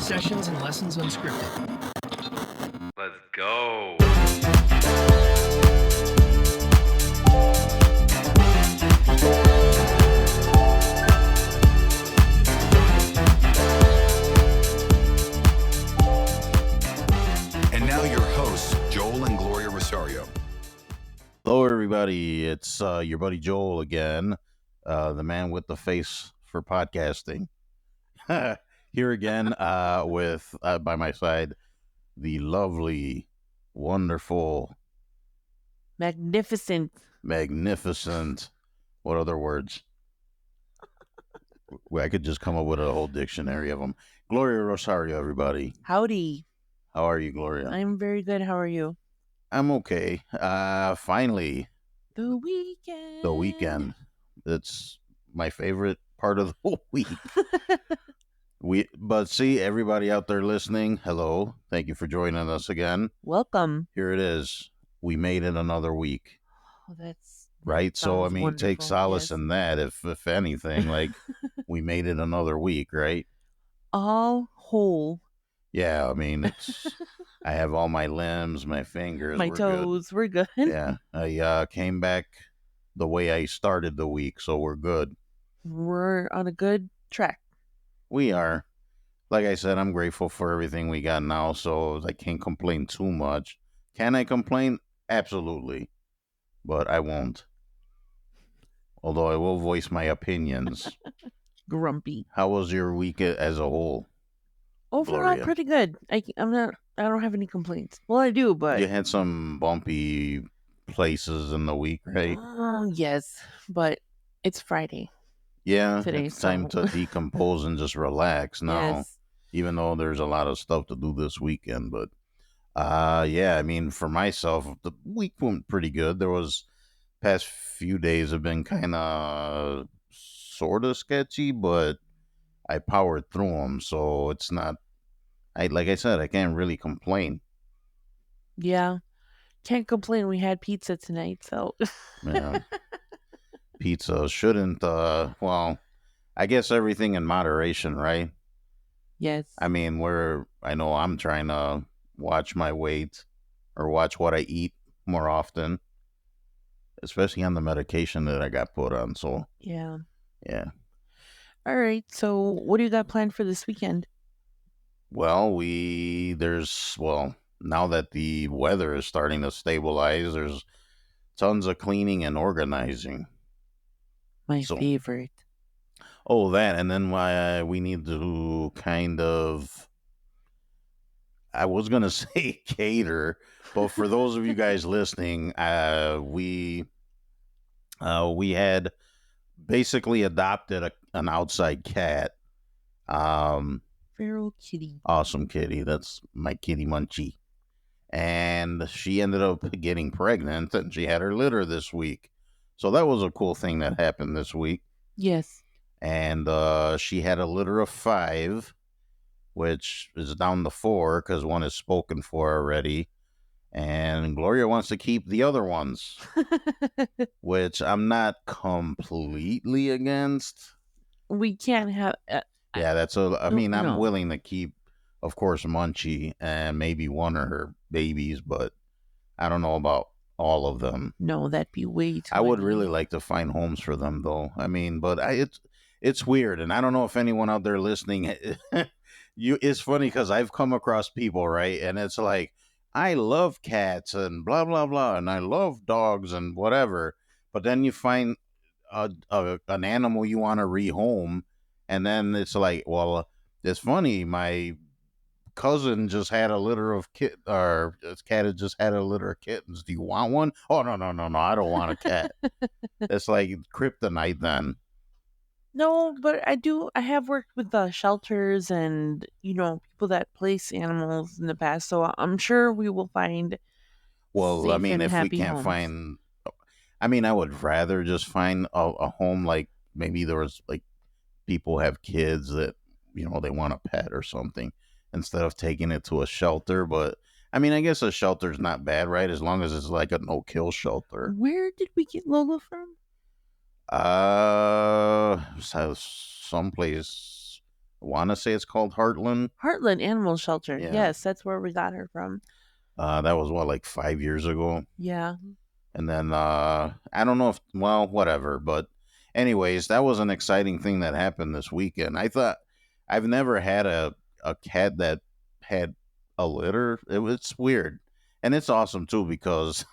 Sessions and Lessons Unscripted. Let's go. And now your hosts, Joel and Gloria Rosario. Hello, everybody. It's your buddy Joel again, the man with the face for podcasting. Here again with, by my side, the lovely, wonderful, magnificent, what other words? I could just come up with a whole dictionary of them. Gloria Rosario, everybody. Howdy. How are you, Gloria? I'm very good. How are you? I'm okay. Finally. The weekend. The weekend. It's my favorite part of the whole week. But see, everybody out there listening, hello. Thank you for joining us again. Welcome. Here it is. We made it another week. Oh, right. So, I mean, wonderful. Take solace yes. in that, if anything. Like, we made it another week, right? All whole. Yeah, I mean, I have all my limbs, my fingers, my toes. We're good. Yeah, I came back the way I started the week, so we're good. We're on a good track. We are. Like I said, I'm grateful for everything we got now, so I can't complain too much. Can I complain? Absolutely. But I won't. Although I will voice my opinions. Grumpy. How was your week as a whole? Overall, Gloria? pretty good. I don't have any complaints. Well, I do, but You had some bumpy places in the week, right? Yes, but it's Friday. Yeah, Today, it's time to decompose and just relax now. Yes. Even though there's a lot of stuff to do this weekend, but yeah, I mean, for myself, the week went pretty good. There was past few days have been kind of sort of sketchy, but I powered through them, so it's not. Like I said, I can't really complain. Yeah, can't complain. We had pizza tonight, so Yeah. Pizza shouldn't. Well, I guess everything in moderation, right? Yes. I mean, I know I'm trying to watch my weight or watch what I eat more often, especially on the medication that I got put on. So yeah. All right. So what do you got planned for this weekend? Well, now that the weather is starting to stabilize, there's tons of cleaning and organizing. My favorite. Oh, that, and then we need to kind of, I was going to say cater, but for those of you guys listening, we had basically adopted an outside cat. Feral kitty. Awesome kitty. That's my kitty Munchie. And she ended up getting pregnant, and she had her litter this week. So that was a cool thing that happened this week. Yes. And she had a litter of 5, which is down to 4 because one is spoken for already. And Gloria wants to keep the other ones, which I'm not completely against. We can't have... yeah, I'm willing to keep, of course, Munchie and maybe one of her babies, but I don't know about all of them. No, that'd be way too I would really like to find homes for them, though. I mean, but it's weird, and I don't know if anyone out there listening, it's funny because I've come across people, right, and it's like, I love cats and blah, blah, blah, and I love dogs and whatever, but then you find an animal you want to rehome, and then it's like, well, it's funny, my cousin just had a litter of his cat had just had a litter of kittens. Do you want one? Oh, no, I don't want a cat. It's like kryptonite then. No, but I have worked with shelters and, people that place animals in the past, so I'm sure we will find Well, I mean, if we can't homes. find, I mean, I would rather just find a home, like maybe there was like people have kids that, they want a pet or something, instead of taking it to a shelter. But I mean, I guess a shelter's not bad, right? As long as it's like a no-kill shelter. Where did we get Lola from? Someplace want to say it's called Heartland. Heartland Animal Shelter. Yeah. Yes, that's where we got her from. That was what, like 5 years ago. Yeah. And then I don't know if, well, whatever. But anyways, that was an exciting thing that happened this weekend. I thought I've never had a cat that had a litter. It's weird. And it's awesome too because,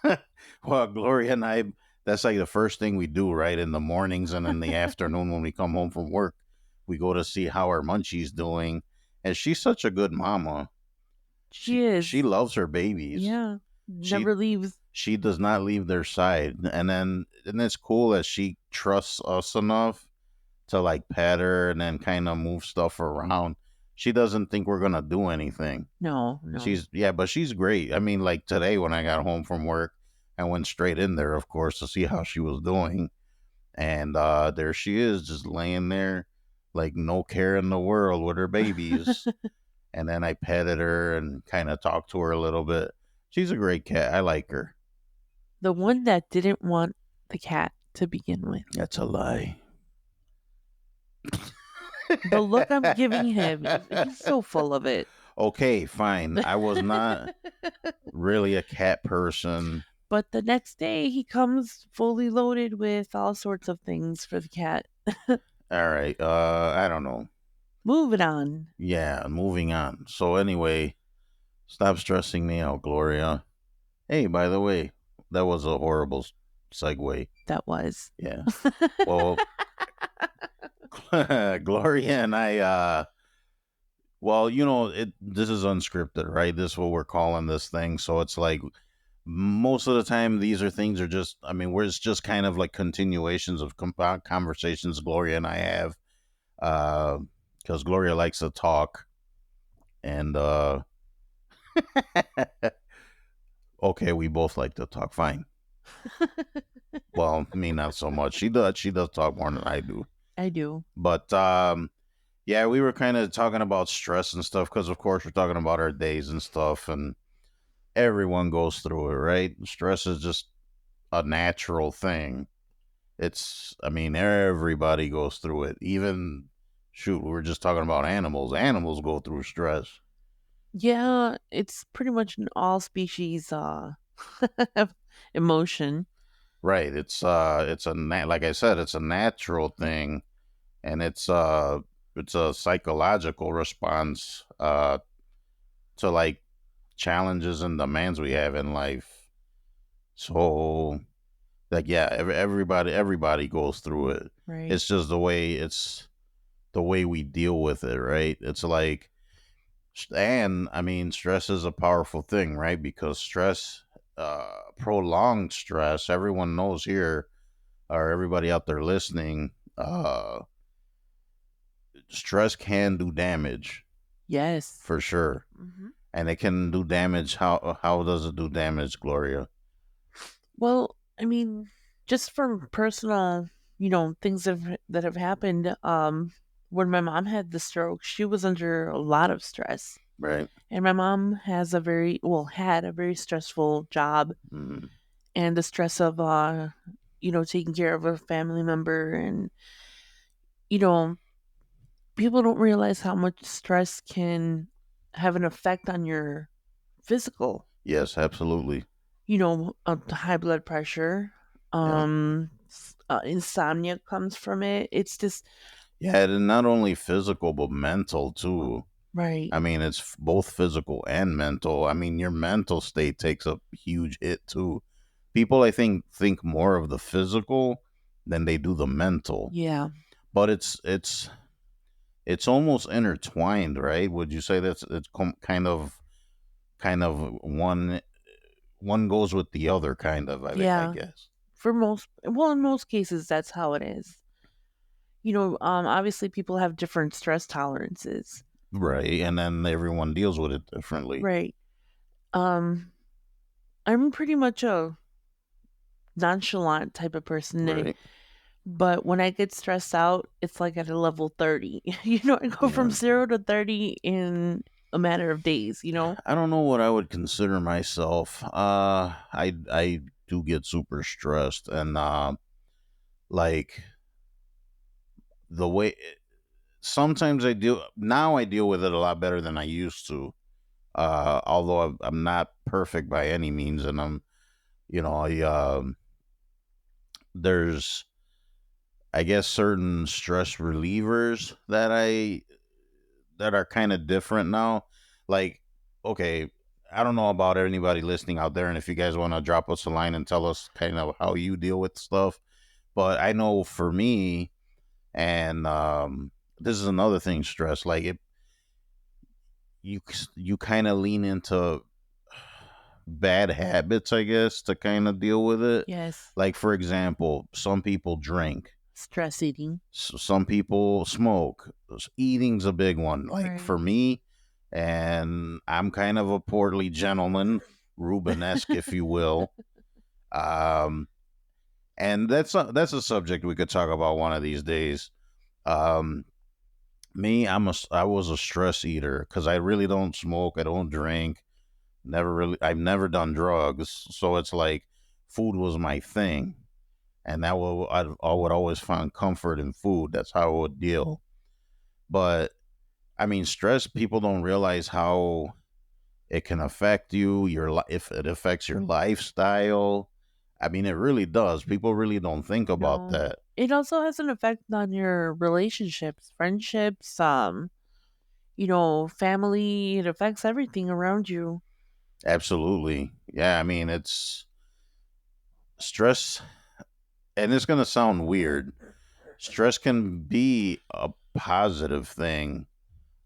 well, Gloria and I, that's like the first thing we do, right? In the mornings and in the afternoon when we come home from work, we go to see how our Munchie's doing. And she's such a good mama. She is. She loves her babies. Yeah. She- Never leaves. She does not leave their side. And it's cool that she trusts us enough to like pet her and then kind of move stuff around. She doesn't think we're gonna do anything. No. But she's great. I mean, like today when I got home from work, I went straight in there, of course, to see how she was doing. And there she is, just laying there, like no care in the world with her babies. And then I petted her and kind of talked to her a little bit. She's a great cat. I like her. The one that didn't want the cat to begin with. That's a lie. The look I'm giving him, he's so full of it. Okay, fine. I was not really a cat person. But the next day, he comes fully loaded with all sorts of things for the cat. All right. I don't know. Moving on. Yeah, moving on. So anyway, stop stressing me out, Gloria. Hey, by the way, that was a horrible segue. That was. Yeah. Well, Gloria and I, well, this is unscripted, right? This is what we're calling this thing. So it's like most of the time, these are things are just, I mean, it's just kind of like continuations of conversations Gloria and I have. Because Gloria likes to talk. And, okay, we both like to talk. Fine. Well, me not so much. She does talk more than I do. I do. But yeah, we were kind of talking about stress and stuff because, of course, we're talking about our days and stuff, and everyone goes through it, right? Stress is just a natural thing. I mean, everybody goes through it. Even, shoot, we were just talking about animals. Animals go through stress. Yeah, it's pretty much an all species emotion. Right. It's like I said, it's a natural thing, and it's a psychological response to like challenges and demands we have in life. So, like, yeah, everybody goes through it. Right. It's just the way we deal with it, right? It's like, and I mean, stress is a powerful thing, right? Because stress, prolonged stress, everyone knows here, or everybody out there listening, stress can do damage Yes. for sure. Hmm. And it can do damage. How does it do damage, Gloria? Well, I mean, just from personal, things that have happened. When my mom had the stroke, she was under a lot of stress. Right. And my mom had a very stressful job, Mhm. and the stress of taking care of a family member, and people don't realize how much stress can have an effect on your physical. Yes, absolutely. High blood pressure, insomnia comes from it. It's just Yeah, and not only physical but mental too. right. I mean, it's both physical and mental. I mean, your mental state takes a huge hit too. People, I think more of the physical than they do the mental. Yeah. But it's almost intertwined, right? Would you say it's kind of one goes with the other, kind of? I Yeah. guess. In most cases, that's how it is. Obviously people have different stress tolerances. Right, and then everyone deals with it differently. Right. I'm pretty much a nonchalant type of person. Right. But when I get stressed out, it's like at a level 30. I go from Yeah. 0 to 30 in a matter of days, I don't know what I would consider myself. I do get super stressed, and like the way sometimes I deal with it a lot better than I used to. Although I'm not perfect by any means, and there's, I guess, certain stress relievers that are kind of different now. Like, okay, I don't know about anybody listening out there, and if you guys want to drop us a line and tell us kind of how you deal with stuff, but I know for me, and this is another thing, stress. Like you you kind of lean into bad habits, I guess, to kind of deal with it. Yes. Like, for example, some people drink, Stress eating. some people smoke. Eating's a big one. Like Right. for me, and I'm kind of a portly gentleman, Rubenesque, if you will. Um, and that's a subject we could talk about one of these days. Um, Me, I was a stress eater because I really don't smoke. I don't drink. I've never done drugs, so it's like food was my thing, and I would always find comfort in food. That's how I would deal. But I mean, stress. People don't realize how it can affect you. If it affects your lifestyle. I mean, it really does. People really don't think about No. that. It also has an effect on your relationships, friendships, family. It affects everything around you. Absolutely. Yeah. I mean, it's stress, and it's gonna sound weird. Stress can be a positive thing,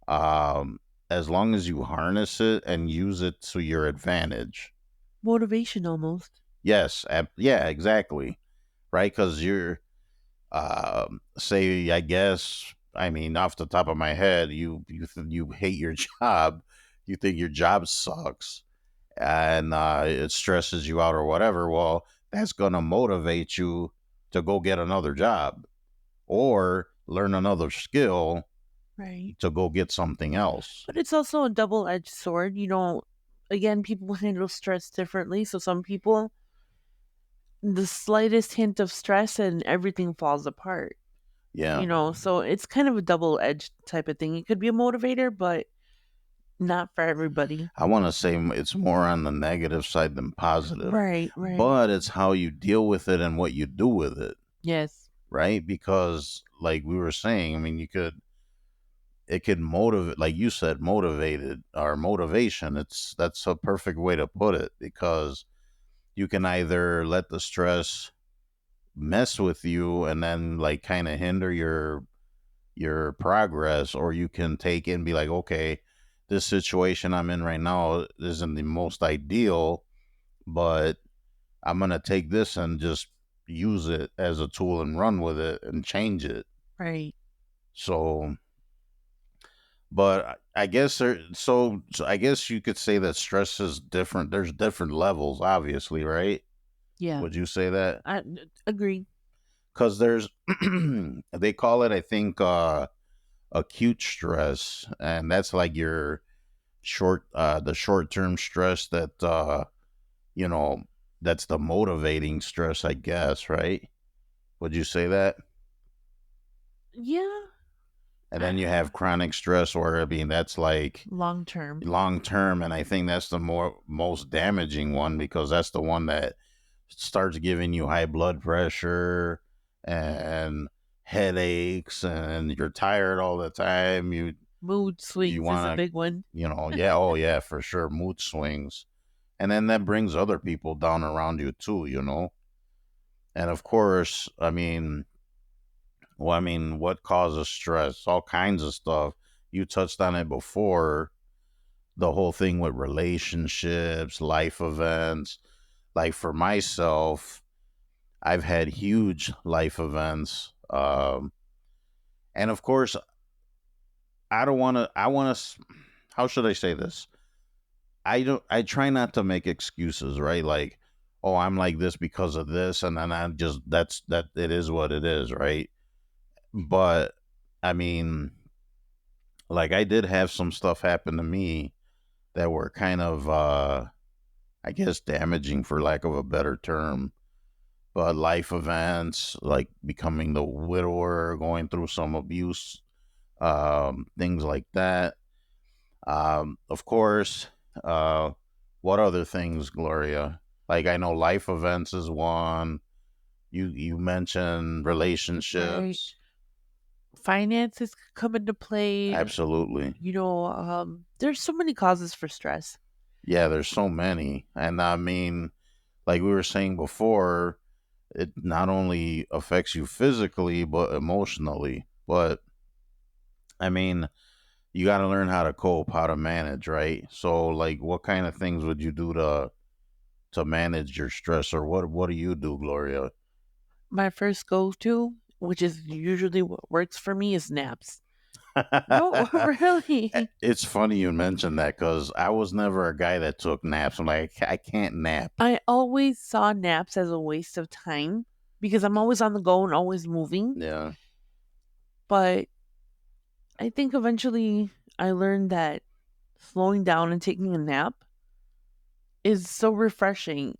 um, as long as you harness it and use it to your advantage. Motivation almost. Yes, yeah, exactly. Right, because say, I guess, I mean, off the top of my head, you hate your job, you think your job sucks, and it stresses you out or whatever. Well, that's gonna motivate you to go get another job or learn another skill Right. to go get something else. But it's also a double edged sword. Again, people handle stress differently. So some people, the slightest hint of stress and everything falls apart. Yeah. So it's kind of a double edged type of thing. It could be a motivator, but not for everybody. I want to say it's more on the negative side than positive, Right, right. but it's how you deal with it and what you do with it, Yes. right? Because, like we were saying, I mean, it could motivate, like you said, motivated or motivation. That's a perfect way to put it because you can either let the stress mess with you and then like kind of hinder your progress, or you can take it and be like, okay, this situation I'm in right now isn't the most ideal, but I'm gonna take this and just use it as a tool and run with it and change it. Right. So, but I guess so I guess you could say that stress is different. There's different levels, obviously, right? Yeah. Would you say that? I agree. Because there's they call it, I think, acute stress, and that's like your the short term stress that you know that's the motivating stress, I guess, right? Would you say that? Yeah. And then you have chronic stress, where I mean that's like Long term. long term, and I think that's the most damaging one because that's the one that starts giving you high blood pressure and headaches, and you're tired all the time. Mood You swings is a want big one. yeah, oh yeah, for sure, mood swings, and then that brings other people down around you too. And of course, I mean, well, I mean, what causes stress? All kinds of stuff. You touched on it before. The whole thing with relationships, life events. Like for myself, I've had huge life events, and of course, I don't want to. I want to. How should I say this? I don't. I try not to make excuses, right? Like, oh, I'm like this because of this, and then I just that's that. It is what it is, right? But I mean, like I did have some stuff happen to me that were kind of, I guess, damaging for lack of a better term. But life events like becoming the widower, going through some abuse, things like that. Of course, uh, what other things, Gloria? Like I know life events is one. You mentioned Right. relationships. Finances could come into play. Absolutely. There's so many causes for stress. Yeah, there's so many. And I mean, like we were saying before, it not only affects you physically, but emotionally. But I mean, you got to learn how to cope, how to manage, right? So, like, what kind of things would you do to manage your stress, or what do you do, Gloria? My first go-to, which is usually what works for me, is naps. No, really. It's funny you mentioned that because I was never a guy that took naps. I'm like, I can't nap. I always saw naps as a waste of time because I'm always on the go and always moving. Yeah. But I think eventually I learned that slowing down and taking a nap is so refreshing.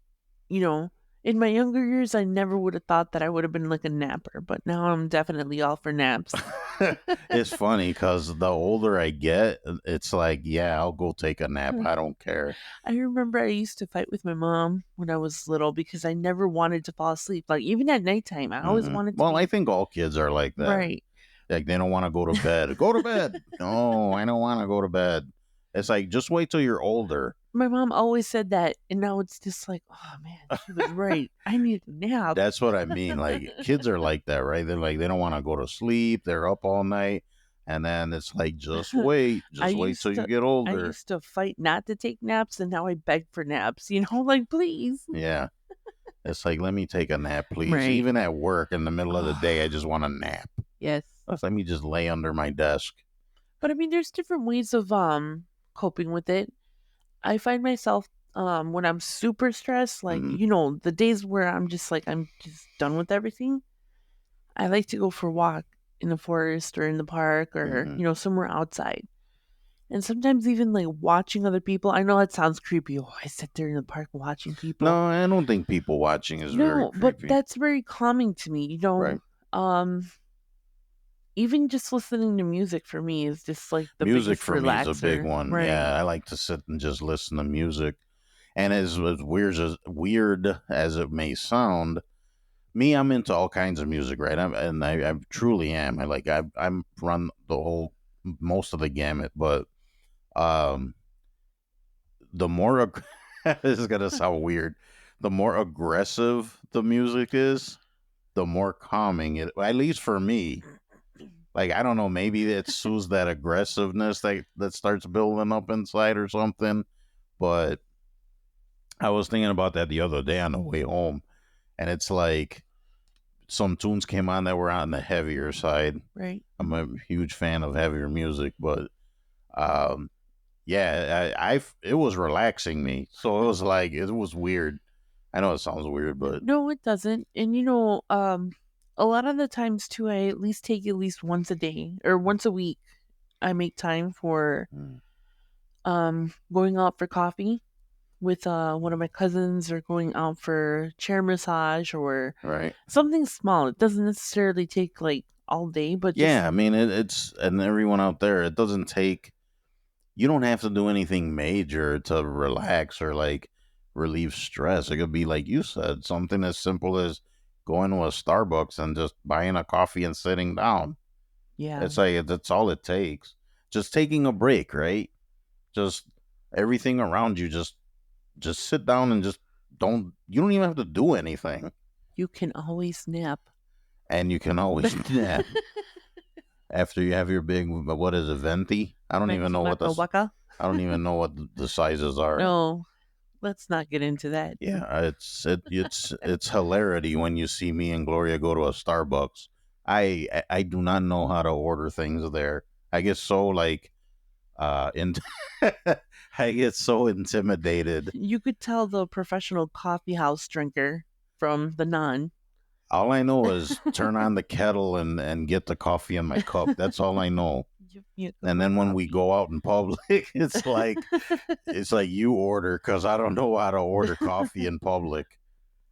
You know, in my younger years, I never would have thought that I would have been like a napper, but now I'm definitely all for naps. It's funny because the older I get, it's like, yeah, I'll go take a nap. I don't care. I remember I used to fight with my mom when I was little because I never wanted to fall asleep. Like, even at nighttime, I always wanted to Well, I be think all kids are like that. right. Like they don't want to go to bed. Go to bed. No, I don't want to go to bed. It's like just wait till you're older. My mom always said that, and now it's just like, oh man, she was right. I need a nap. That's what I mean. Like kids are like that, right? They're like they don't want to go to sleep. They're up all night, and then it's like just wait, I just wait used till you to, get I older. used to fight not to take naps, and now I beg for naps. Like please. Yeah, it's like let me take a nap, please. Right. Even at work in the middle of the day, I just want a nap. Yes. Let me just lay under my desk. But I mean, there's different ways of coping with it. I find myself when I'm super stressed, like the days where I'm just done with everything. I like to go for a walk in the forest or in the park or somewhere outside. And sometimes even like watching other people. I know that sounds creepy. Oh, I sit there in the park watching people. No, I don't think people watching is very No, creepy. but that's very calming to me. Right. Even just listening to music for me is just like the Music biggest for me is a big relaxer. one. Right. Yeah, I like to sit and just listen to music. And as weird as it may sound, me, I'm into all kinds of music, right? I truly am. I'm run the whole most of the gamut, but um, the more this is gonna sound weird, the more aggressive the music is, the more calming it. At least for me, like I don't know, maybe it soothes that aggressiveness that starts building up inside or something. But I was thinking about that the other day on the way home, and it's like some tunes came on that were on the heavier side. Right. I'm a huge fan of heavier music, but yeah, it was relaxing me. So it was like it was weird. I know it sounds weird, but No, it doesn't. And a lot of the times too, I at least take at least once a day or once a week. I make time for going out for coffee with one of my cousins or going out for chair massage or right. something small. It doesn't necessarily take like all day, but Yeah, I mean it's and everyone out there, it doesn't take. You don't have to do anything major to relax or like relieve stress. It could be like you said, something as simple as going to a Starbucks and just buying a coffee and sitting down. yeah. It's like that's all it takes. Just taking a break, right? Just everything around you just sit down and just you don't even have to do anything. You can always nap. And you can always nap after you have your big what is it, venti? I don't even know what Waka. I don't even know what the sizes are. No, let's not get into that. Yeah, it's hilarity when you see me and Gloria go to a Starbucks. I do not know how to order things there. I get so like in I get so intimidated. You could tell the professional coffee house drinker from the non. All I know is turn on the kettle and get the coffee in my cup. That's all I know. And then when we go out in public, it's like you order because I don't know how to order coffee in public.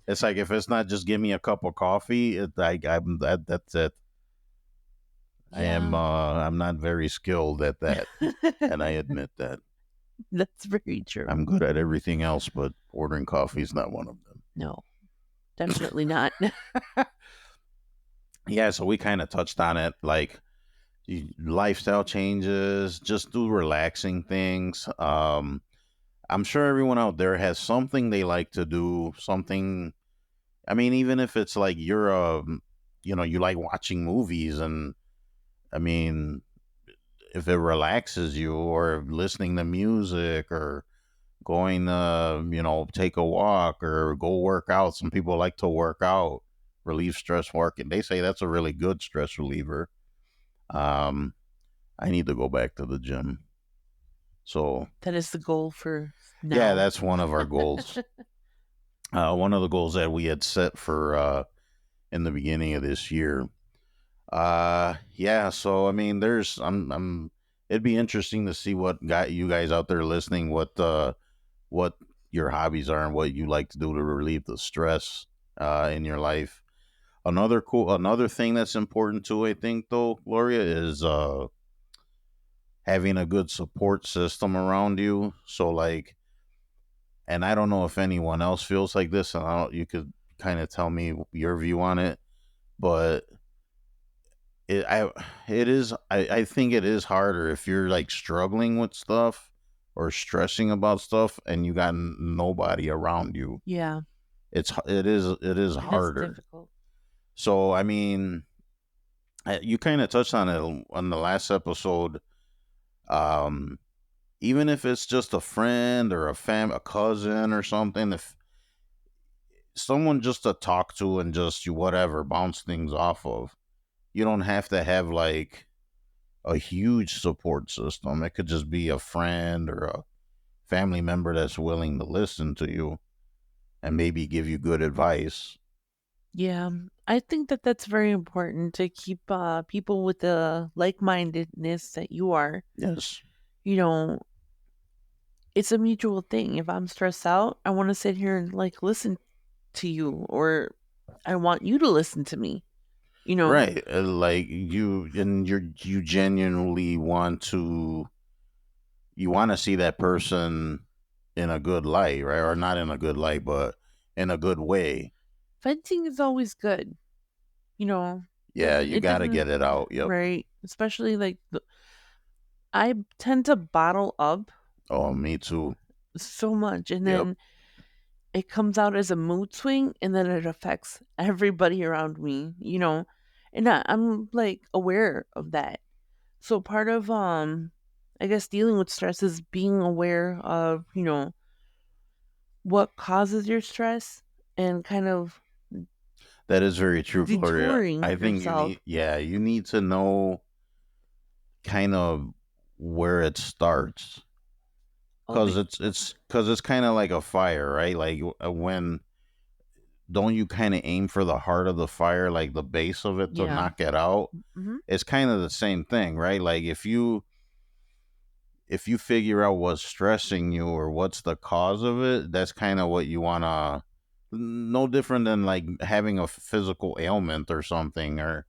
It's like if it's not just give me a cup of coffee, that's it. Yeah. I'm not very skilled at that, and I admit that. That's very true. I'm good at everything else, but ordering coffee is not one of them. No, definitely not. Yeah, so we kind of touched on it, like lifestyle changes, just do relaxing things. I'm sure everyone out there has something they like to do, something. I mean, even if it's like you're you like watching movies, and I mean, if it relaxes you, or listening to music, or going to, take a walk or go work out. Some people like to work out, relieve stress working. They say that's a really good stress reliever. Um, I need to go back to the gym. So, That is the goal for yeah, now. that's one of our goals. One of the goals that we had set for in the beginning of this year. Yeah, so I mean, it'd be interesting to see what got you guys out there listening, what your hobbies are and what you like to do to relieve the stress in your life. Another thing that's important too, I think, though, Gloria, is having a good support system around you. So like, and I don't know if anyone else feels like this, and you could kind of tell me your view on it, but it I it is I think it is harder if you're like struggling with stuff or stressing about stuff and you got nobody around you. Yeah, It is it is harder. difficult. So I mean, you kind of touched on it on the last episode. Um, Even if it's just a friend or a cousin or something, if someone just to talk to and just you whatever bounce things off of, you don't have to have like a huge support system. It could just be a friend or a family member that's willing to listen to you and maybe give you good advice. Yeah, I think that that's very important to keep people with the like-mindedness that you are. Yes. You know, it's a mutual thing. If I'm stressed out, I want to sit here and like listen to you, or I want you to listen to me. You know, Right. Like you genuinely want to see that person in a good light, right? Or not in a good light, but in a good way. venting is always good. You know, Yeah, you it got to doesn't get it out. Yep. right, especially like I tend to bottle up Oh, me too. so much, and Yep. then it comes out as a mood swing, and then it affects everybody around me. And I'm like aware of that. So part of I guess dealing with stress is being aware of what causes your stress and kind of That is very true, Gloria. detouring I think yourself. you need to know kind of where it starts, Oh, because it's kind of like a fire, right? Like when don't you kind of aim for the heart of the fire, like the base of it to yeah. knock it out? Hmm. It's kind of the same thing, right? Like if you figure out what's stressing you or what's the cause of it, that's kind of what you want to. No different than like having a physical ailment or something, or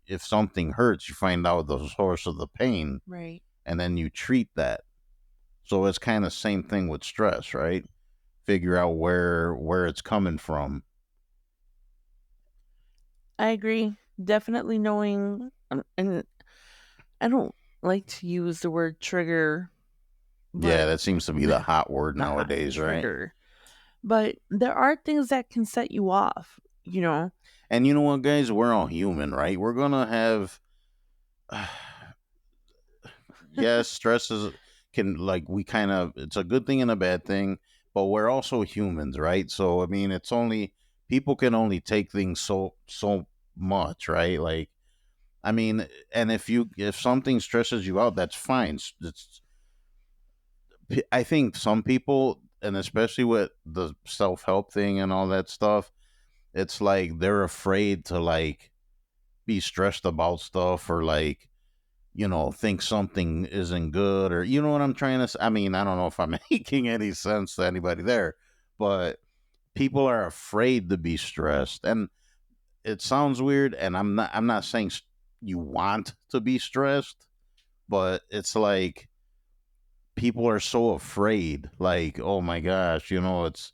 if something hurts, you find out the source of the pain, Right. and then you treat that. So it's kind of same thing with stress, right? Figure out where it's coming from. I agree. Definitely knowing, and I don't like to use the word trigger, Yeah, but that seems to be the hot word the hot nowadays, right? trigger. But there are things that can set you off, you know? And you know what, guys? We're all human, right? We're gonna have yes, stress can like we kind of it's a good thing and a bad thing, but we're also humans, right? So I mean, it's only people can only take things so much, right? Like I mean, and if something stresses you out, that's fine. I think some people, and especially with the self help thing and all that stuff, it's like they're afraid to like be stressed about stuff or like think something isn't good or you know what I'm trying to say. I mean, I don't know if I'm making any sense to anybody there, but people are afraid to be stressed, and it sounds weird. And I'm not saying you want to be stressed, but it's like people are so afraid. Like, oh my gosh, it's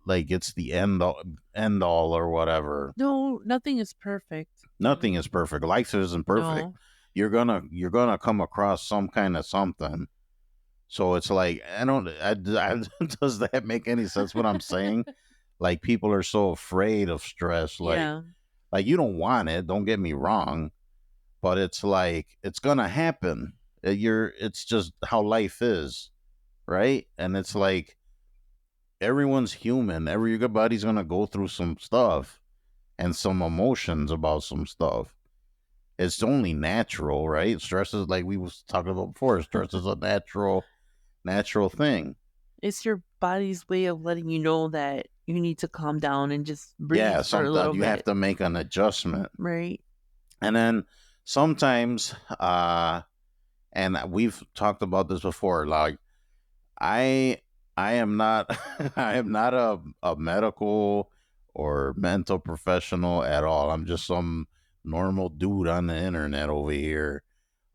like it's the end all or whatever. No, nothing is perfect. Nothing is perfect. Life isn't perfect. No. You're gonna come across some kind of something. So it's like does that make any sense what I'm saying? Like people are so afraid of stress. Yeah. Like you don't want it. Don't get me wrong, but it's like it's gonna happen. It's just how life is, right? And it's like everyone's human. Everybody's gonna go through some stuff and some emotions about some stuff. It's only natural, right? Stress is like we was talking about before. Stress is a natural thing. It's your body's way of letting you know that you need to calm down and just breathe Yeah, for a sometimes little you have bit. to make an adjustment. Right? And then sometimes and we've talked about this before, like I I am not I am not a medical or mental professional at all. I'm just some normal dude on the internet over here.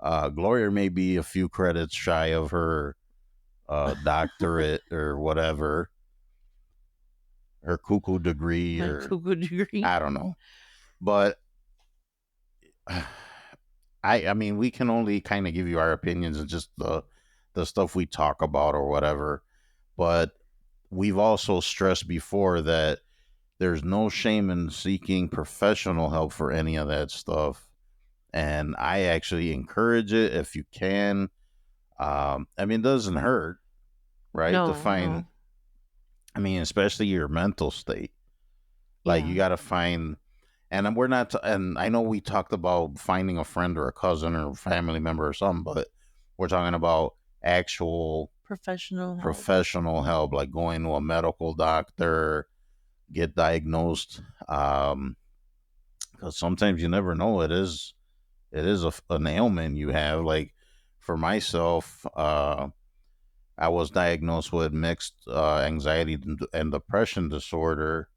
Gloria may be a few credits shy of her doctorate or whatever, her cuckoo degree, My or cuckoo degree. I don't know. But I mean, we can only kind of give you our opinions and just the stuff we talk about or whatever. But we've also stressed before that there's no shame in seeking professional help for any of that stuff. And I actually encourage it if you can. I mean, it doesn't hurt, right? To No, find, no. I mean, especially your mental state. Like you Yeah. got to find, and we're not, and I know we talked about finding a friend or a cousin or family member or something, but we're talking about actual Professional help. professional help, like going to a medical doctor, get diagnosed. Because sometimes you never know. It is an ailment you have. Like for myself, I was diagnosed with mixed anxiety and depression disorder.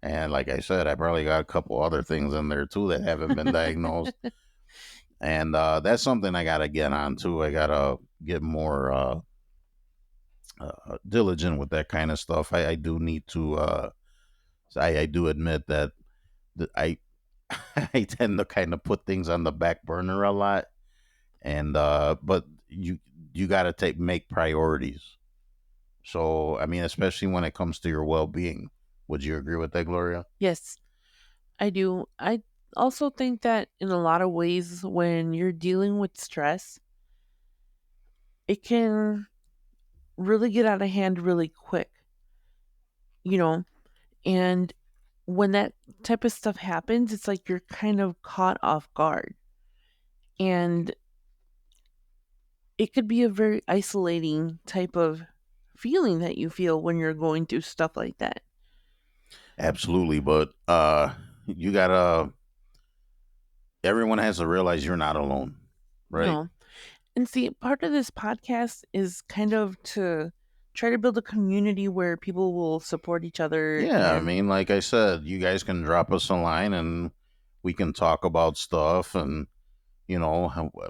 And like I said, I probably got a couple other things in there too that haven't been diagnosed. And that's something I got to get on too. I got to get more diligent with that kind of stuff. I do need to, I do admit that I tend to kind of put things on the back burner a lot. And, but you got to make priorities. So, I mean, especially when it comes to your well being. Would you agree with that, Gloria? Yes, I do. I also think that in a lot of ways, when you're dealing with stress, it can really get out of hand really quick, you know? And when that type of stuff happens, it's like you're kind of caught off guard. And it could be a very isolating type of feeling that you feel when you're going through stuff like that. Absolutely. But you got to, everyone has to realize you're not alone, right? No. And see, part of this podcast is kind of to try to build a community where people will support each other. Yeah. I And mean, like I said, you guys can drop us a line and we can talk about stuff. And,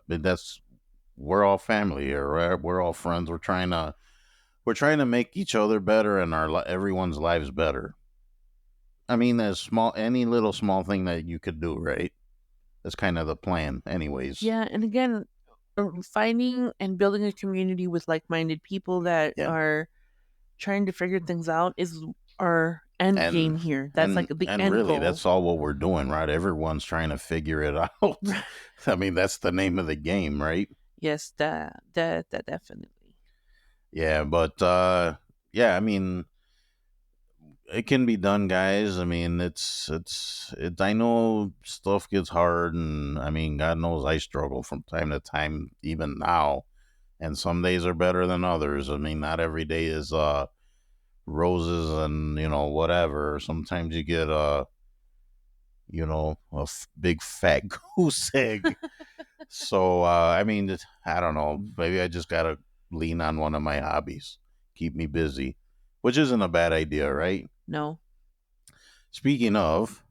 that's, we're all family here, right? We're all friends. We're trying to make each other better and everyone's lives better. I mean, any little small thing that you could do, right? That's kind of the plan, anyways. yeah, and again, finding and building a community with like-minded people that Yeah. are trying to figure things out is our end game here. That's like the and end really, goal. that's all what we're doing, right? Everyone's trying to figure it out. I mean, that's the name of the game, right? Yes, that definitely. Yeah, but yeah, I mean, it can be done, guys. I mean, it's. I know stuff gets hard, and I mean, God knows I struggle from time to time, even now. And some days are better than others. I mean, not every day is roses and whatever. Sometimes you get big fat goose egg. So I mean, I don't know. Maybe I just gotta lean on one of my hobbies, keep me busy, which isn't a bad idea, right? No. Speaking of,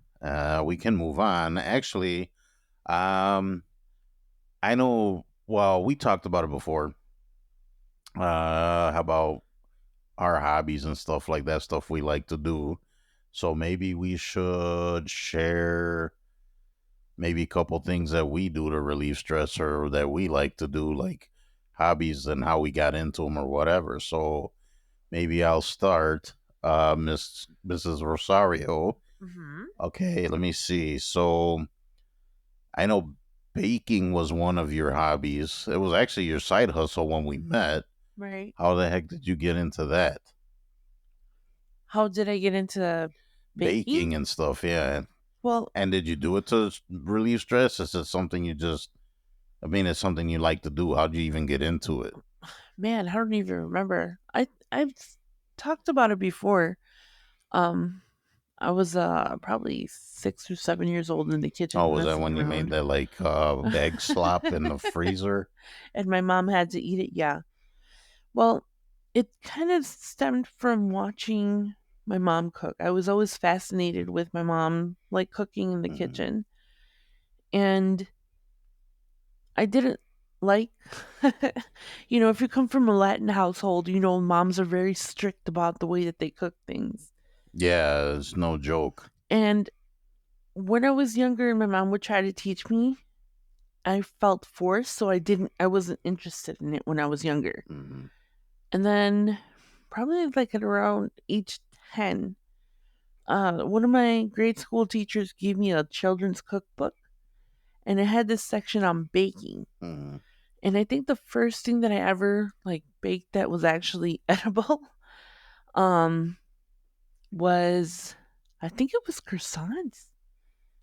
we can move on. Actually, Um, I know. Well, we talked about it before. How about our hobbies and stuff like that? Stuff we like to do. So maybe we should share maybe a couple things that we do to relieve stress or that we like to do, like hobbies and how we got into them or whatever. So maybe I'll start, Mrs. Rosario. Mm-hmm. Okay, let me see. So I know baking was one of your hobbies. It was actually your side hustle when we met. Right. How the heck did you get into that? How did I get into baking? Baking and stuff, yeah. Well, And did you do it to relieve stress? Is it something you just, I mean, it's something you like to do. How'd you even get into it? man, I don't even remember. I've talked about it before. Um, I was probably 6 or 7 years old in the kitchen Oh, was that messing when you made around. that like egg slop in the freezer? And my mom had to eat it. Yeah. Well, it kind of stemmed from watching my mom cook. I was always fascinated with my mom, like cooking in the Mhm. kitchen. And I didn't like, if you come from a Latin household, moms are very strict about the way that they cook things. Yeah, it's no joke. And when I was younger and my mom would try to teach me, I felt forced, so I wasn't interested in it when I was younger. Mhm. And then probably like at around age 10, one of my grade school teachers gave me a children's cookbook and it had this section on baking. Mhm. And I think the first thing that I ever like baked that was actually edible um was I think it was croissants.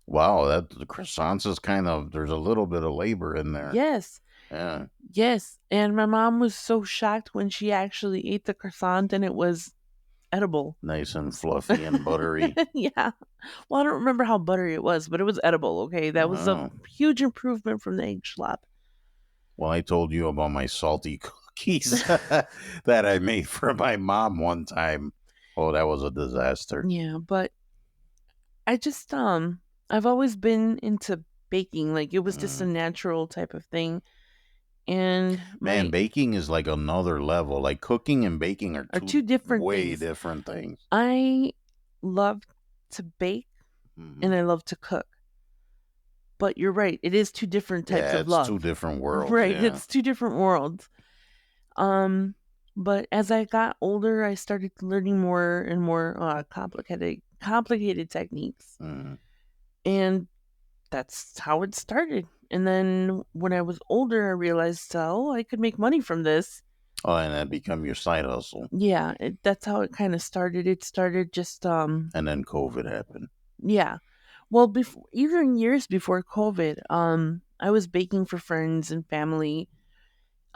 Wow, that the croissants is kind of, there's a little bit of labor in there. Yes. Yeah, Yes. And my mom was so shocked when she actually ate the croissant and it was edible. nice and fluffy and buttery. Yeah. Well, I don't remember how buttery it was, but it was edible, okay? That was a Wow. huge improvement from the egg schlop. Well, I told you about my salty cookies that I made for my mom one time. Oh, that was a disaster. Yeah, but I just I've always been into baking. Like it was just a Mm. natural type of thing. And Man, my baking is like another level. Like cooking and baking are are two two different way things. different things. I love to bake Hmm. and I love to cook. But you're right, it is two different types Yeah, of it's two love. different worlds. Right, Yeah. it's two different worlds. Um, but as I got older, I started learning more and more complicated techniques, Mm. and that's how it started. And then when I was older, I realized, oh, I could make money from this. Oh, and that become your side hustle. Yeah, that's how it kind of started. It started just And then COVID happened. yeah. Well, before even years before COVID, I was baking for friends and family,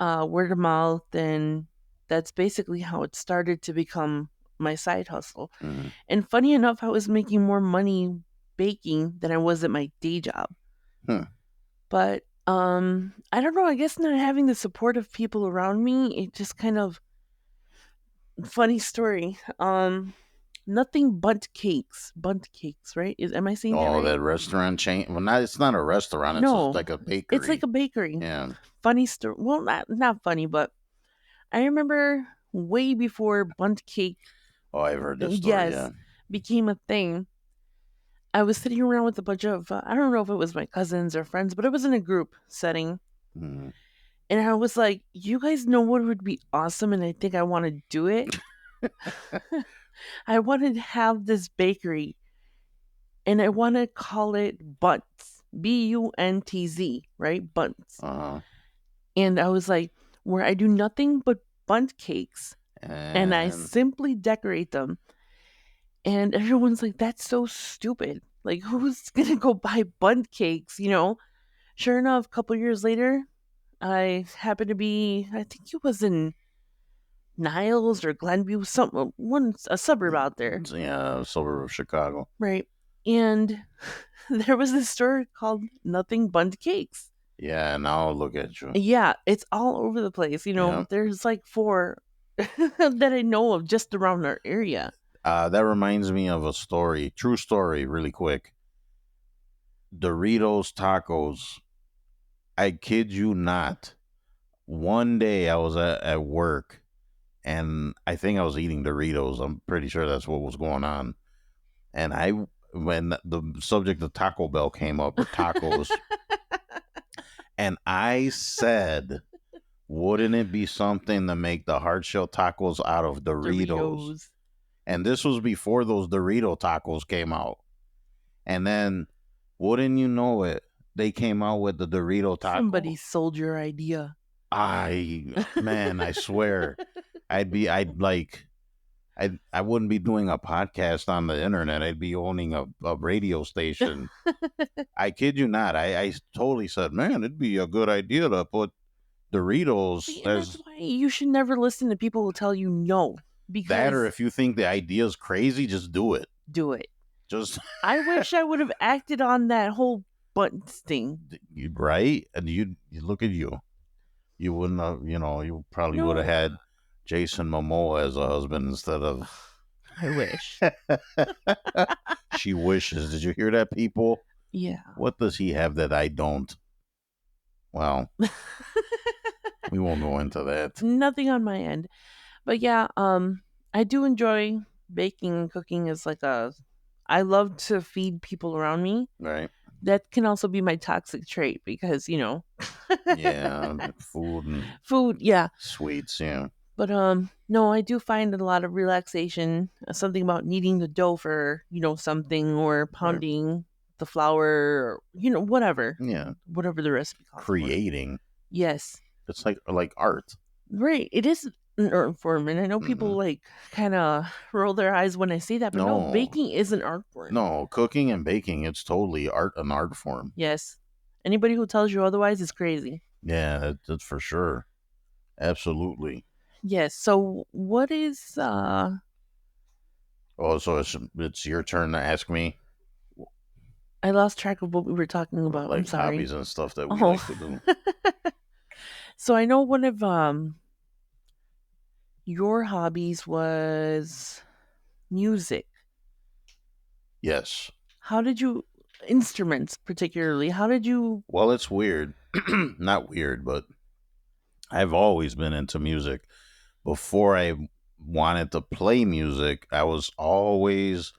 word of mouth, and that's basically how it started to become my side hustle. Mm. And funny enough, I was making more money baking than I was at my day job. Hmm. But I don't know, I guess not having the support of people around me, it just kind of funny story. Nothing Bunt cakes, right? Am I saying that Oh, right? that restaurant chain. Well, not, it's not a restaurant. It's just No, like a bakery. it's like a bakery. Yeah. Funny story. Well, not funny, but I remember way before Bunt Cake, Oh, I've heard this story. yes, Yeah. became a thing. I was sitting around with a bunch of I don't know if it was my cousins or friends, but it was in a group setting, Mm. and I was like, "You guys know what would be awesome?" And I think I want to do it. I wanted to have this bakery, and I want to call it Buntz, Buntz, right? Buntz. Uh-huh. And I was like, where I do nothing but bunt cakes and I And simply decorate them. And everyone's like, that's so stupid. Like, who's going to go buy bunt cakes? Sure enough, a couple years later, I happened to be, I think it was in Niles or Glenview, a suburb out there. yeah, suburb of Chicago. Right. And there was this store called Nothing Bunt Cakes. Yeah, now look at you. Yeah, it's all over the place. Yeah. There's like 4 that I know of just around our area. That reminds me of a story, true story, really quick. Doritos tacos. I kid you not. One day I was at work and I think I was eating Doritos. I'm pretty sure that's what was going on. And when the subject of Taco Bell came up or tacos, and I said, wouldn't it be something to make the hard shell tacos out of Doritos? And this was before those Dorito tacos came out. And then, wouldn't you know it, they came out with the Dorito taco. Somebody sold your idea. Man, I swear, I wouldn't be doing a podcast on the internet. I'd be owning a radio station. I kid you not. I totally said, man, it'd be a good idea to put Doritos See, and as that's why you should never listen to people who tell you no. Because that, or if you think the idea is crazy, just do it. do it. Just I wish I would have acted on that whole buttons thing. right, and you look at you. You wouldn't have, you probably would have No. had Jason Momoa as a husband instead of. I wish. She wishes. Did you hear that, people? Yeah. What does he have that I don't? Well, we won't go into that. Nothing on my end. But yeah, I do enjoy baking and cooking as I love to feed people around me. Right? That can also be my toxic trait because, Yeah, food and food, yeah. sweets, yeah. But no, I do find a lot of relaxation. Something about kneading the dough for, something, or pounding the flour, or, whatever. Yeah. Whatever the recipe calls for. Creating. Yes. It's like art. Right. It is an art form, and I know people kind of roll their eyes when I say that, but no, No. baking is an art form. No, cooking and baking, it's totally an art form. Yes. Anybody who tells you otherwise is crazy. Yeah, that's for sure. Absolutely. Yes. So what is Oh, so it's your turn to ask me, I lost track of what we were talking about. I'm like sorry. hobbies and stuff that we Oh. like to do. So I know one of your hobbies was music. Yes. How did you instruments particularly? How did you Well, it's weird. Not weird, but I've always been into music. Before I wanted to play music, I was always,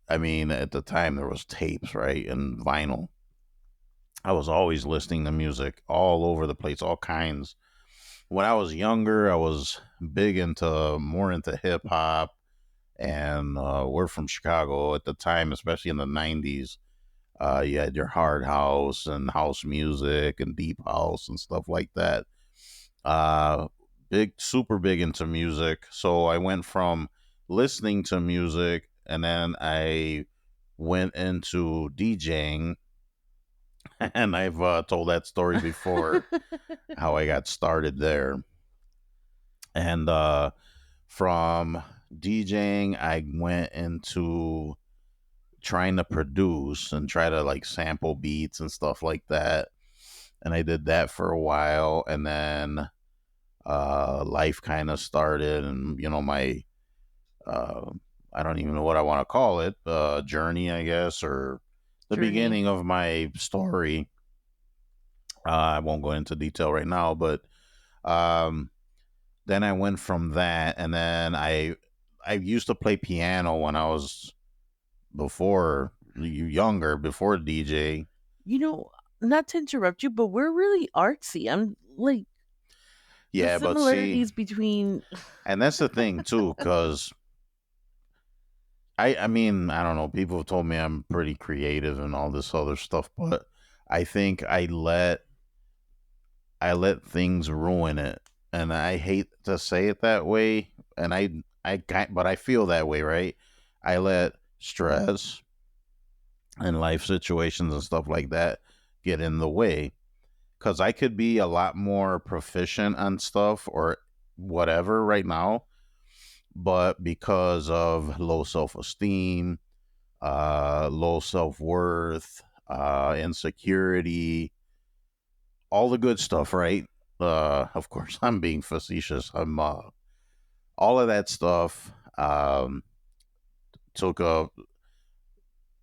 I mean, at the time there was tapes, right? And vinyl. I was always listening to music all over the place, all kinds. When I was younger, I was more into hip hop, and we're from Chicago at the time, especially in the 90s. You had your hard house and house music and deep house and stuff like that. Super big into music. So I went from listening to music, and then I went into DJing. And I've told that story before, how I got started there. And from DJing, I went into trying to produce and try to like sample beats and stuff like that. And I did that for a while, and then life kind of started, and my I don't even know what I want to call it, journey, I guess, or the Journey. beginning of my story. I won't go into detail right now, but then I went from that, and then I used to play piano when I was before DJ. Not to interrupt you, but we're really artsy. I'm like, Yeah, the but see, similarities between and that's the thing too, because I mean, I don't know. People have told me I'm pretty creative and all this other stuff, but I think I let things ruin it, and I hate to say it that way, and but I feel that way, right? I let stress and life situations and stuff like that get in the way, because I could be a lot more proficient on stuff or whatever right now, but because of low self-esteem, low self-worth, insecurity, all the good stuff, right? Of course, I'm being facetious. I'm all of that stuff took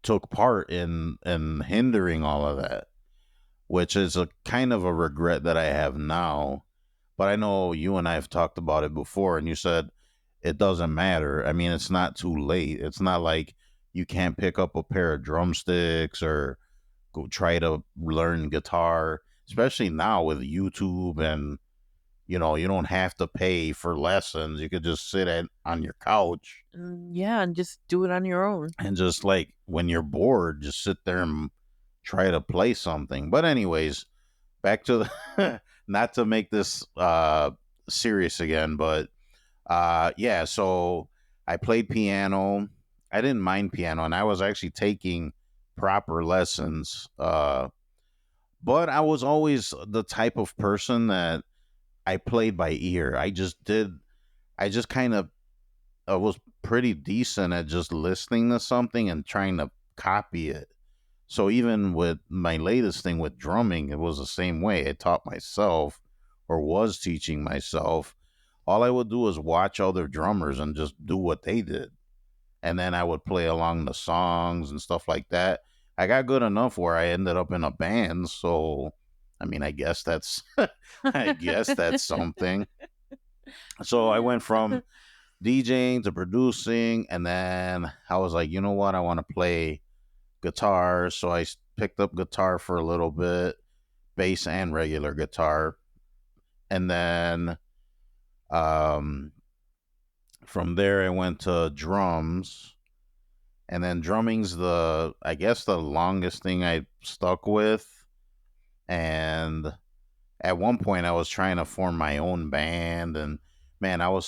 took part in hindering all of that, which is a kind of a regret that I have now. But I know you and I have talked about it before, and you said it doesn't matter. I mean, it's not too late. It's not like you can't pick up a pair of drumsticks or go try to learn guitar, especially now with YouTube. And you don't have to pay for lessons. You could just sit on your couch Yeah, and just do it on your own. and just like when you're bored, just sit there and try to play something. But anyways, back to the not to make this serious again, but yeah, so I played piano. I didn't mind piano, and I was actually taking proper lessons. But I was always the type of person that I played by ear. I just kind of I was pretty decent at just listening to something and trying to copy it. So even with my latest thing with drumming, it was the same way. I taught myself or was teaching myself. All I would do was watch other drummers and just do what they did. And then I would play along the songs and stuff like that. I got good enough where I ended up in a band. So, I mean, I guess that's, I guess that's something. So I went from DJing to producing, and then I was like, you know what? I want to play guitar. So picked up guitar for a little bit, bass and regular guitar. And then um, from there, I went to drums. And then drumming's I guess, the longest thing I stuck with. And at one point, I was trying to form my own band. And man, I would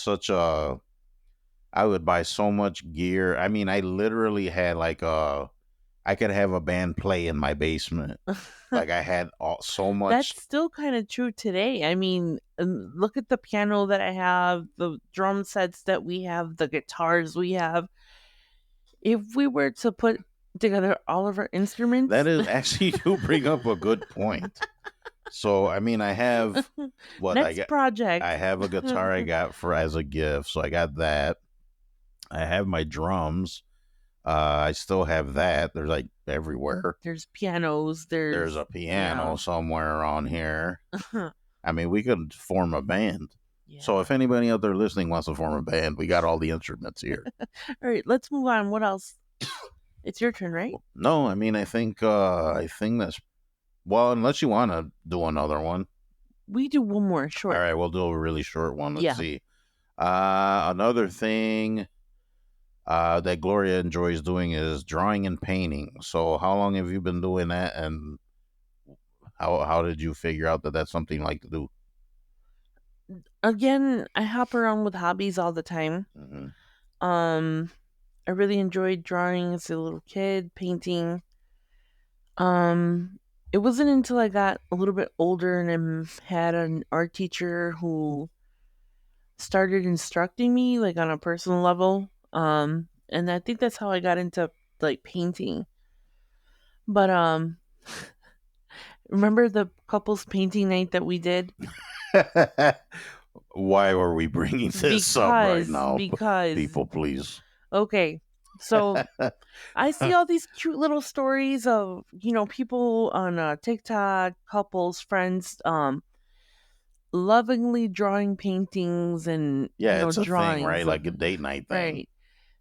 buy so much gear. I mean, I literally had I could have a band play in my basement. Like I had so much. That's still kind of true today. I mean, look at the piano that I have, the drum sets that we have, the guitars we have. If we were to put together all of our instruments, That is actually, you bring up a good point. So I mean, I have what I next got. project. I have a guitar I got for as a gift, so I got that. I have my drums. I still have that. They're like everywhere. There's pianos. There's a piano yeah. somewhere around here. I mean, we could form a band. Yeah. So if anybody out there listening wants to form a band, we got all the instruments here. All right, let's move on. What else? It's your turn, right? No, I mean, I think that's, well, unless you want to do another one. We do one more short. All right, we'll do a really short one. Let's Yeah. see. Another thing that Gloria enjoys doing is drawing and painting. So how long have you been doing that, and how did you figure out that that's something you like to do? Again, I hop around with hobbies all the time. Mm-hmm. I really enjoyed drawing as a little kid, painting. It wasn't until I got a little bit older and I had an art teacher who started instructing me like on a personal level. And I think that's how I got into like painting. But remember the couples painting night that we did? Why are we bringing this up right now? Because People, please. Okay. So I see all these cute little stories of, people on TikTok, couples, friends, lovingly drawing paintings and Yeah, it's a drawings, thing, right? Like a date night thing. right.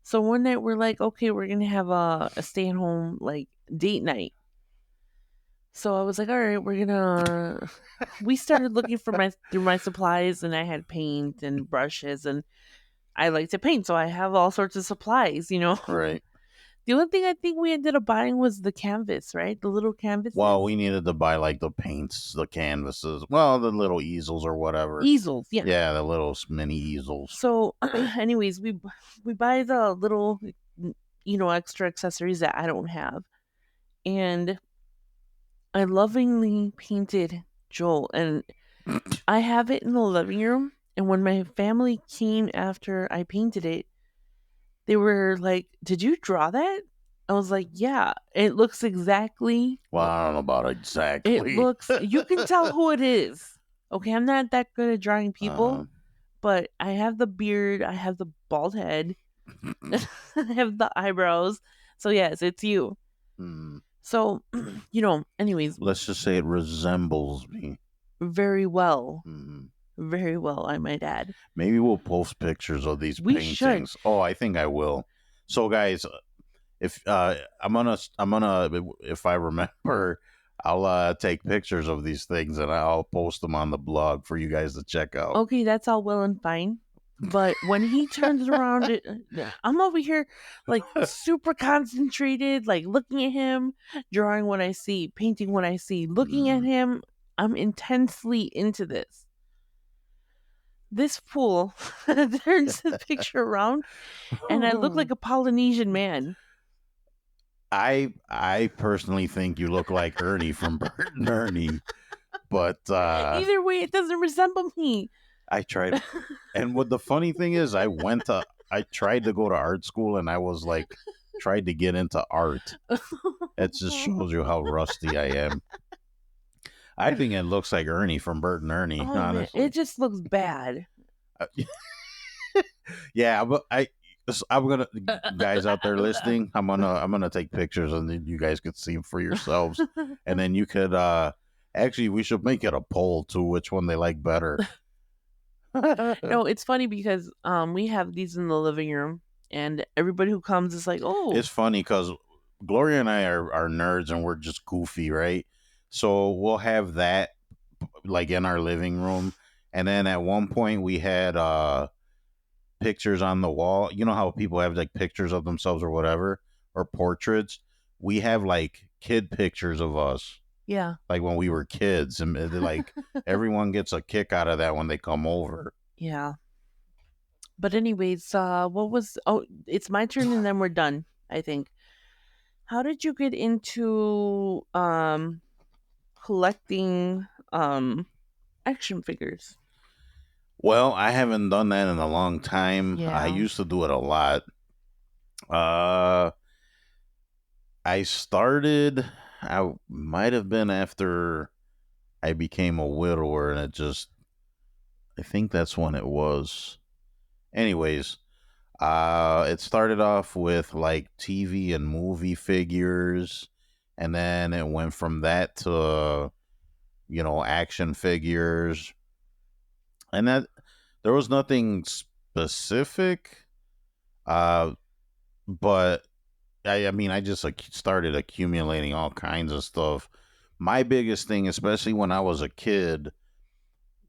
So one night we're like, okay, we're gonna have a stay-at-home like date night. So I was like, all right, we're gonna. We started looking through my supplies, and I had paint and brushes, and I like to paint, so I have all sorts of supplies, Right. The only thing I think we ended up buying was the canvas, right? The little canvases. Well, we needed to buy like the paints, the canvases, well, the little easels or whatever. Easels, yeah. Yeah, the little mini easels. So, anyways, we buy the little, extra accessories that I don't have, and I lovingly painted Joel, and I have it in the living room. And when my family came after I painted it, they were like, "Did you draw that?" I was like, "Yeah." It looks exactly. Well, I don't know about exactly. It looks. You can tell who it is. Okay, I'm not that good at drawing people, but I have the beard. I have the bald head. I have the eyebrows. So yes, it's you. Hmm. So, anyways, Let's just say it resembles me. very well. Hmm. Very well, I might add. Maybe we'll post pictures of these We should. paintings. Oh, I think I will. So, guys, if I'm gonna if I remember, I'll take pictures of these things and I'll post them on the blog for you guys to check out. Okay, that's all well and fine. But when he turns around, I'm over here like super concentrated, like looking at him, drawing what I see, painting what I see, looking at him. I'm intensely into this. This fool turns the picture around, and I look like a Polynesian man. I personally think you look like Ernie from Bert and Ernie, but Either way, it doesn't resemble me. I tried. And what the funny thing is, I tried to go to art school, and I was like, tried to get into art. It just shows you how rusty I am. I think it looks like Ernie from Bert and Ernie. Oh, man, honestly, it just looks bad. Yeah, but I'm gonna guys out there listening. I'm gonna take pictures, and then you guys could see them for yourselves, and then you could actually we should make it a poll too, which one they like better. No, it's funny because we have these in the living room, and everybody who comes is like, "Oh, It's funny because Gloria and I are nerds and we're just goofy, right? So we'll have that like in our living room, and then at one point we had pictures on the wall. You know how people have like pictures of themselves or whatever, or portraits. We have like kid pictures of us, yeah, like when we were kids, and like everyone gets a kick out of that when they come over. yeah." But anyways, what was? Oh, it's my turn, and then we're done. I think. How did you get into collecting action figures? Well, I haven't done that in a long time. I Yeah. used to do it a lot. Uh, I started. I might have been after I became a widower, and it just. I think that's when it was. Anyways, it started off with like TV and movie figures, and then it went from that to action figures, and that there was nothing specific, but I mean I just like started accumulating all kinds of stuff. My biggest thing, especially when I was a kid,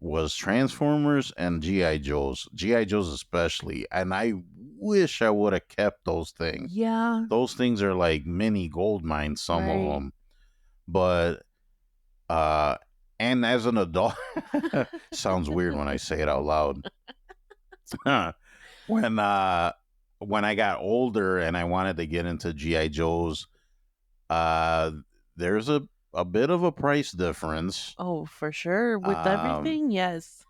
was Transformers and GI Joes. GI Joes especially, and I wish I would have kept those things. Yeah. Those things are like mini gold mines, some of Right. them. But and as an adult, sounds weird when I say it out loud. when I got older and I wanted to get into GI Joes, there's a bit of a price difference. Oh, for sure. With Um, everything, yes.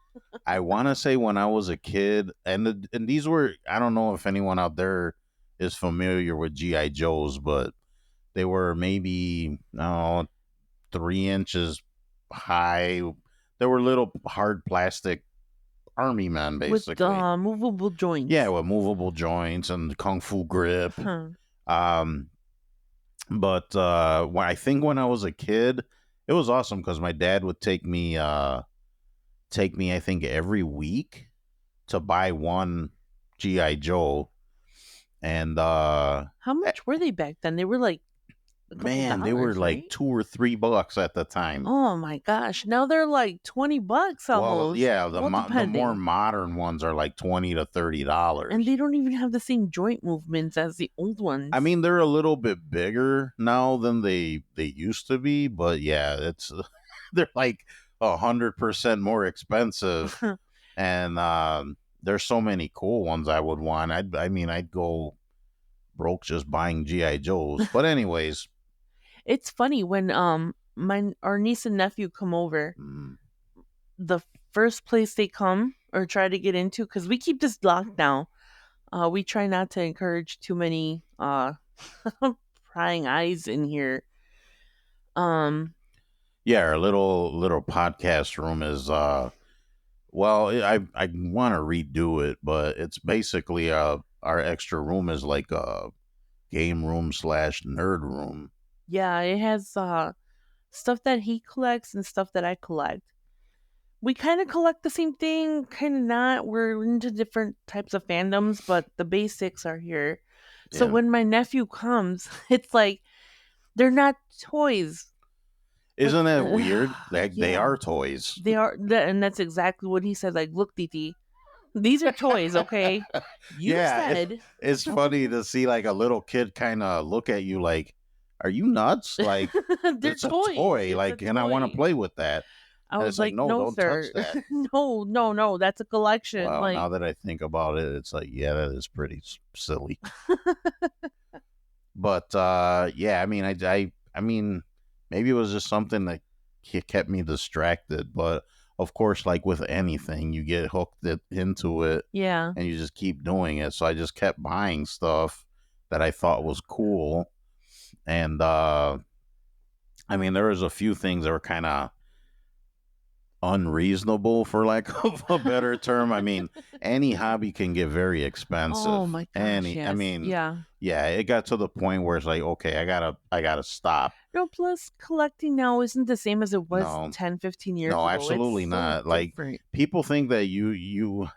I want to say when I was a kid, and these were, I don't know if anyone out there is familiar with GI Joes, but they were maybe 3 inches high. They were little hard plastic army men, With basically. movable joints. Yeah, with movable joints and kung fu grip. Huh. But I think when I was a kid, it was awesome because my dad would take me, I think every week to buy one GI Joe, and How much were they back then? They were like a couple man, they were dollars, like right? $2 or $3 at the time. Oh my gosh! Now they're like $20 Well, almost. yeah, Well, the more depending. modern ones are like $20 to $30. And they don't even have the same joint movements as the old ones. I mean, they're a little bit bigger now than they used to be, but yeah, it's they're like 100% more expensive, and there's so many cool ones I would want. I'd go broke just buying GI Joes. But anyways, it's funny when our niece and nephew come over. mm, The first place they come or try to get into, because we keep this locked now. We try not to encourage too many prying eyes in here. yeah, our little podcast room is well, I want to redo it, but it's basically our extra room is like a game room / nerd room. Yeah, it has stuff that he collects and stuff that I collect. We kind of collect the same thing, kind of not. We're into different types of fandoms, but the basics are here. So Yeah. when my nephew comes, it's like they're not toys. Isn't that weird? Like they Yeah. are toys. They are, and that's exactly what he said. Like, look, Titi, these are toys, okay? You Yeah, said it's funny to see like a little kid kind of look at you like, "Are you nuts?" Like they're it's a toys. toy. It's a Like, and I want to toy. play with that. I And was it's like, like, no, no, don't touch sir. that. No, that's a collection. Well, now Like, that I think about it, it's like, yeah, that is pretty silly. But yeah, I mean, I mean, maybe it was just something that kept me distracted. But of course, like with anything, you get hooked into it, yeah. and you just keep doing it. So I just kept buying stuff that I thought was cool, and I mean, there was a few things that were kind of unreasonable, for lack of a better term. I mean, any hobby can get very Oh expensive. my gosh, Any, I yes. mean, Yeah. yeah, it got to the point where it's like, okay, I gotta stop. No, plus collecting now isn't the same as it was No, 10, 15 years no, ago. It's absolutely so not. Like different. people think that you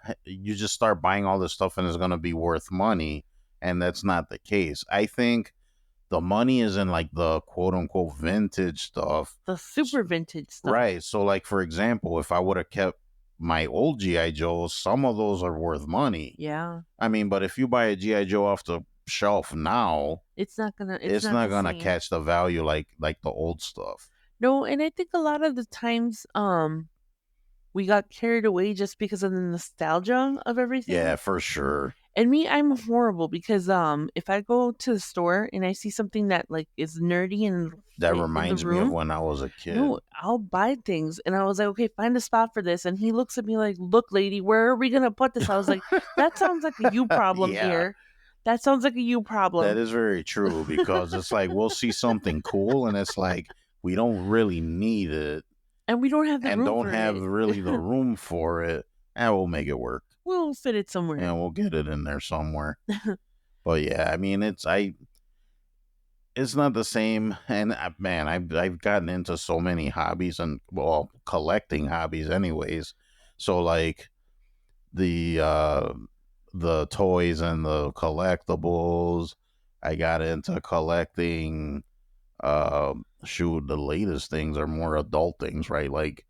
just start buying all this stuff and it's gonna be worth money, and that's not the case. I think the money is in like the quote unquote vintage stuff. The super vintage stuff. Right. So, like for example, if I would have kept my old GI Joes, some of those are worth money. Yeah. I mean, but if you buy a GI Joe off the shelf now, It's not gonna it's not not the gonna same. catch the value like the old stuff. No, and I think a lot of the times we got carried away just because of the nostalgia of everything. Yeah, for sure. And me, I'm horrible because if I go to the store and I see something that like is nerdy and That in the reminds me of room, when I was a kid. no, I'll buy things. And I was like, okay, find a spot for this. And he looks at me like, look, lady, where are we gonna put this? I was like, that sounds like a you problem Yeah. here. That sounds like a you problem. That is very true because it's like we'll see something cool and it's like we don't really need it And we don't have the and room don't for have it. really the room for it, and we'll make it work. We'll fit it somewhere. And we'll get it in there somewhere. But yeah, I mean, it's not the same. And man, I've gotten into so many hobbies and well, collecting hobbies, anyways. So like the toys and the collectibles. I got into collecting. Shoot, the latest things are more adult things, right? Like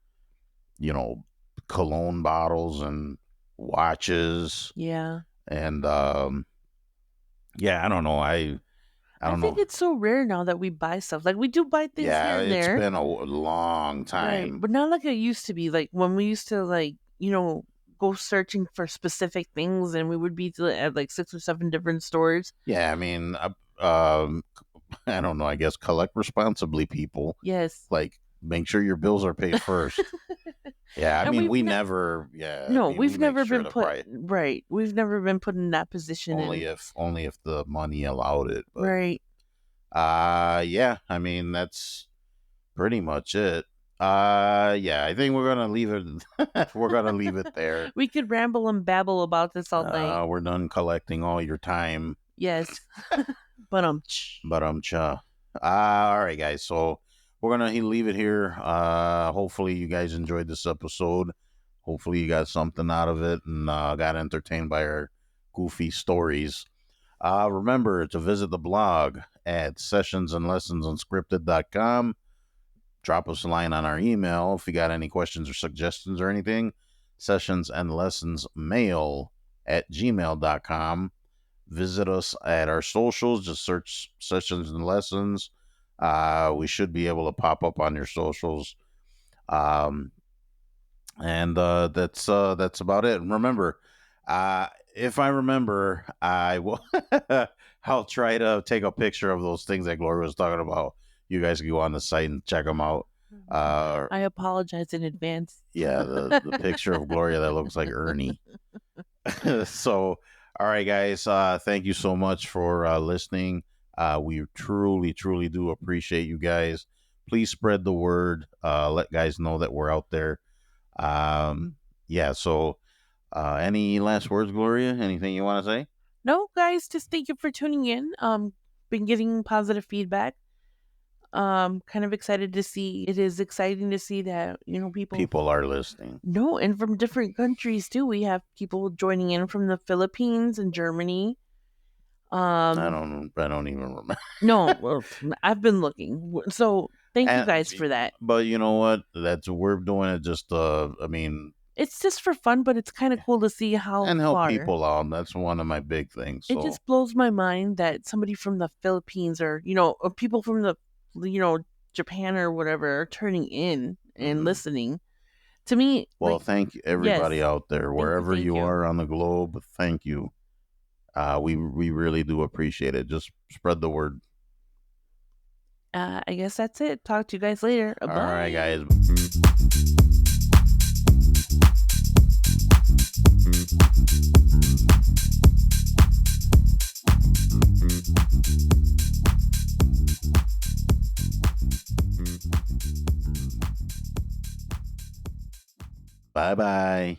you know, cologne bottles and watches Yeah. and yeah, I don't know. I don't think know. it's so rare now that we buy stuff. Like we do buy things Yeah, here and it's there. been a long Right. time. But not like it used to be. Like when we used to like, go searching for specific things and we would be at like 6 or 7 different stores. Yeah, I mean, I don't know. I guess collect responsibly, people. Yes. Like, make sure your bills are paid first. Yeah, I And mean, we've we ne- never. Yeah, I No, mean, we've we never make sure been to put buy right. We've never been put in that position. only if the money allowed it. But Right. yeah, I mean that's pretty much it. Yeah, I think we're gonna leave it. We're gonna leave it there. We could ramble and babble about this all night. We're done collecting all your time. Yes. But But all right, guys. So we're gonna leave it here. Hopefully you guys enjoyed this episode. Hopefully you got something out of it and got entertained by our goofy stories. Remember to visit the blog at sessionsandlessonsunscripted.com. Drop us a line on our email if you got any questions or suggestions or anything. sessionsandlessonsmail@gmail.com. Visit us at our socials. Just search Sessions and Lessons. We should be able to pop up on your socials. And that's about it. And remember, if I remember, I will. I'll try to take a picture of those things that Gloria was talking about. You guys can go on the site and check them out. I apologize in advance. Yeah, the picture of Gloria that looks like Ernie. So, all right, guys. Thank you so much for listening. We truly, truly do appreciate you guys. Please spread the word. Let guys know that we're out there. Yeah. So, any last words, Gloria? Anything you want to say? No, guys, just thank you for tuning in. Been getting positive feedback. kind of excited to see. It is exciting to see that People are listening. no, and from different countries too. We have people joining in from the Philippines and Germany. I don't even remember. No, well, I've been looking. So thank you And- guys for that. But you know what? We're doing it just I mean, It's just for fun, but it's kind of cool to see how and help far. people out. That's one of my big things. So It just blows my mind that somebody from the Philippines or or people from the Japan or whatever are turning in and Mhm. listening. To me, well, like, thank you everybody yes. out there, wherever thank you you. are on the globe. Thank you. We really do appreciate it. Just spread the word. I guess that's it. Talk to you guys later. All right, guys. Bye bye.